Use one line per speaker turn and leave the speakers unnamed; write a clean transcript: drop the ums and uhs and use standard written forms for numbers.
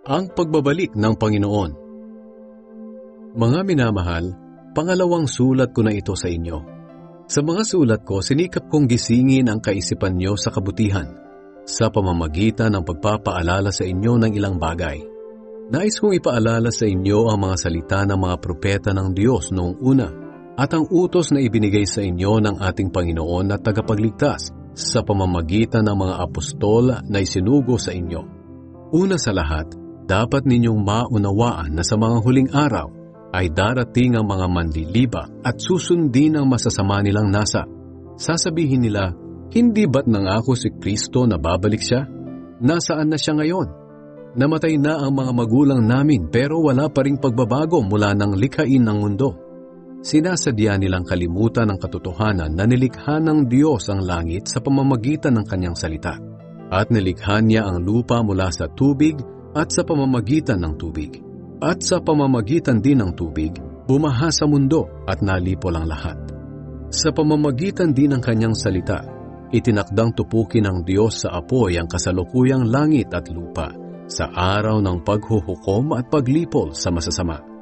Ang pagbabalik ng Panginoon. Mga minamahal, pangalawang sulat ko na ito sa inyo. Sa mga sulat ko, sinikap kong gisingin ang kaisipan nyo sa kabutihan sa pamamagitan ng pagpapaalala sa inyo ng ilang bagay. Nais kong ipaalala sa inyo ang mga salita ng mga propeta ng Diyos noong una at ang utos na ibinigay sa inyo ng ating Panginoon at tagapagligtas sa pamamagitan ng mga apostol na isinugo sa inyo. Una sa lahat, dapat ninyong maunawaan na sa mga huling araw ay darating ang mga manliliba at susundin ang masasama nilang nasa. Sasabihin nila, hindi ba't nangako si Kristo na babalik siya? Nasaan na siya ngayon? Namatay na ang mga magulang namin pero wala pa ring pagbabago mula nang likhain ng mundo. Sinasadya nilang kalimutan ang katotohanan na nilikha ng Diyos ang langit sa pamamagitan ng kanyang salita. At nilikha niya ang lupa mula sa tubig at sa pamamagitan ng tubig. At sa pamamagitan din ng tubig, bumaha sa mundo at nalipol ang lahat. Sa pamamagitan din ng kanyang salita, itinakdang tupukin ng Diyos sa apoy ang kasalukuyang langit at lupa sa araw ng paghuhukom at paglipol sa masasama.